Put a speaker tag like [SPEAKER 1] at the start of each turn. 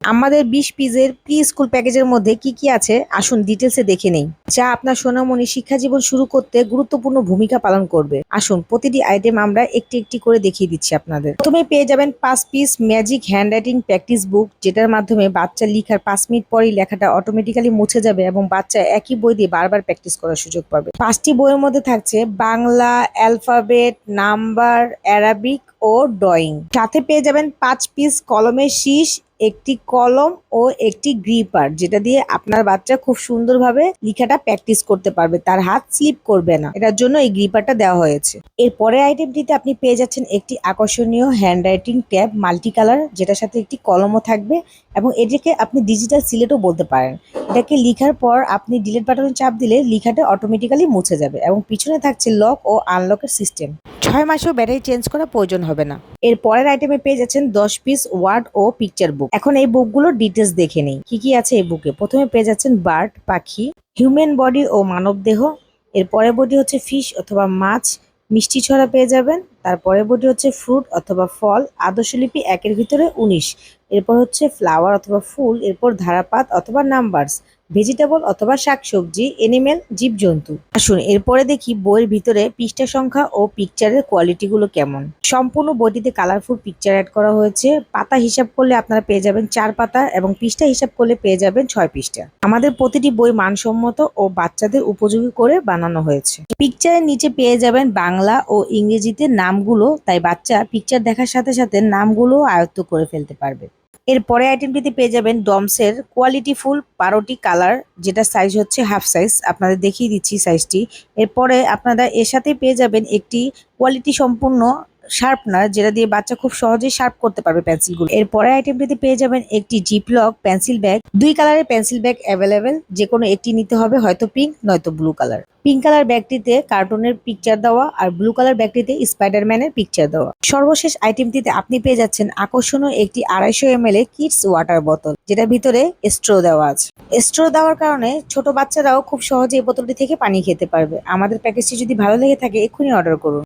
[SPEAKER 1] আমাদের ২০ পিসের pre school প্যাকেজের মধ্যে কি কি আছে আসুন ডিটেলসে দেখে নেই, যা আপনার সোনামণি শিক্ষা জীবন শুরু করতে গুরুত্বপূর্ণ ভূমিকা পালন করবে। আসুন প্রতিটি আইটেম আমরা একটি একটি করে দেখিয়ে দিচ্ছি আপনাদের। প্রথমে পেয়ে যাবেন ৫ পিস ম্যাজিক হ্যান্ডরাইটিং প্র্যাকটিস বুক, যেটার মাধ্যমে বাচ্চা লিখার ৫ মিনিট পরেই লেখাটা অটোমেটিক্যালি মুছে যাবে এবং বাচ্চা একই বই দিয়ে বারবার প্র্যাকটিস করার সুযোগ পাবে। ৫টি বইয়ের মধ্যে থাকছে বাংলা, অ্যালফাবেট, নাম্বার, অ্যারাবিক ও ড্রয়িং। সাথে পেয়ে যাবেন ৫ পিস কলমের শীষ, একটি কলম ও একটি গ্রিপার, যেটা দিয়ে আপনার বাচ্চা খুব সুন্দরভাবে লেখাটা প্র্যাকটিস করতে পারবে, তার হাত স্লিপ করবে না। এটার জন্য এই গ্রিপারটা দেওয়া হয়েছে। এর পরের আইটেমটিতে আপনি পেয়ে যাচ্ছেন একটি আকর্ষণীয় হ্যান্ডরাইটিং ট্যাব মাল্টি কালার, যেটার সাথে একটি কলমও থাকবে এবং এটাকে আপনি ডিজিটাল সিলেটও বলতে পারেন। এটাকে লেখার পর আপনি ডিলিট বাটনে চাপ দিলে লেখাটা অটোমেটিক্যালি মুছে যাবে এবং পিছনে থাকছে লক ও আনলকের সিস্টেম। ৬ মাসেও ব্যাটারি চেঞ্জ করার প্রয়োজন হবে না। এর পরের আইটেমে পেয়ে যাচ্ছেন ১০ পিস ওয়ার্ড ও পিকচার বুক। এখন এই বুকগুলোর ডিটেলস দেখে নেই কি কি আছে এই বুকে। প্রথমে পেয়ে যাচ্ছেন বার্ড পাখি, হিউম্যান বডি ও মানব দেহ। এর পরের বডি হচ্ছে ফিশ অথবা মাছ, মিষ্টি ছড়া পেয়ে যাবেন। তারপরের বডি হচ্ছে ফ্রুট অথবা ফল, আদর্শলিপি ১-এর ভিতরে ১৯। এরপর হচ্ছে ফ্লাওয়ার অথবা ফুল, এরপর ধারাপাত অথবা নাম্বারস, ভেজিটেবল অথবা শাকসবজি, এনিমেল জীবজন্তু। আসুন এরপরে দেখি বইয়ের ভিতরে পৃষ্ঠা সংখ্যা ও পিকচারের কোয়ালিটিগুলো কেমন। সম্পূর্ণ বইটিতে কালারফুল পিকচার অ্যাড করা হয়েছে। পাতা হিসাব করলে আপনারা পেয়ে যাবেন ৪ পাতা এবং পৃষ্ঠা হিসাব করলে পেয়ে যাবেন ৬ পৃষ্ঠা। আমাদের প্রতিটি বই মানসম্মত ও বাচ্চাদের উপযোগী করে বানানো হয়েছে। পিকচারের নিচে পেয়ে যাবেন বাংলা ও ইংরেজিতে নামগুলো, তাই বাচ্চা পিকচার দেখার সাথে সাথে নামগুলো আয়ত্ত করে ফেলতে পারবে। এরপরে আইটেমটিতে পেয়ে যাবেন ডমসের কোয়ালিটি ফুল ১২টি কালার, যেটা সাইজ হচ্ছে হাফ সাইজ, আপনাদের দেখিয়ে দিচ্ছি সাইজটি। এরপরে আপনারা এর সাথে পেয়ে যাবেন একটি কোয়ালিটি সম্পূর্ণ শার্পনার, যেটা দিয়ে বাচ্চা খুব সহজেই শার্প করতে পারবে পেন্সিলগুলো। এরপরে আইটেমটিতে পেয়ে যাবেন একটি জিপলক পেন্সিল ব্যাগ। ২ কালারের পেন্সিল ব্যাগ অ্যাভেলেবেল, যে কোনো একটি নিতে হবে, হয়তো পিঙ্ক নয়তো ব্লু কালার। পিঙ্ক কালার ব্যাগটিতে কার্টুনের পিকচার দেওয়া আর ব্লু কালার ব্যাগটিতে স্পাইডারম্যানের পিকচার দেওয়া। সর্বশেষ আইটেমটিতে আপনি পেয়ে যাচ্ছেন আকর্ষণীয় একটি ২৫০ ml কিডস ওয়াটার বোতল, যেটার ভিতরে স্ট্র দেওয়া আছে। স্ট্র দেওয়ার কারণে ছোট বাচ্চারাও খুব সহজে এই বোতলটি থেকে পানি খেতে পারবে। আমাদের প্যাকেজটি যদি ভালো লেগে থাকে এক্ষুনি অর্ডার করুন।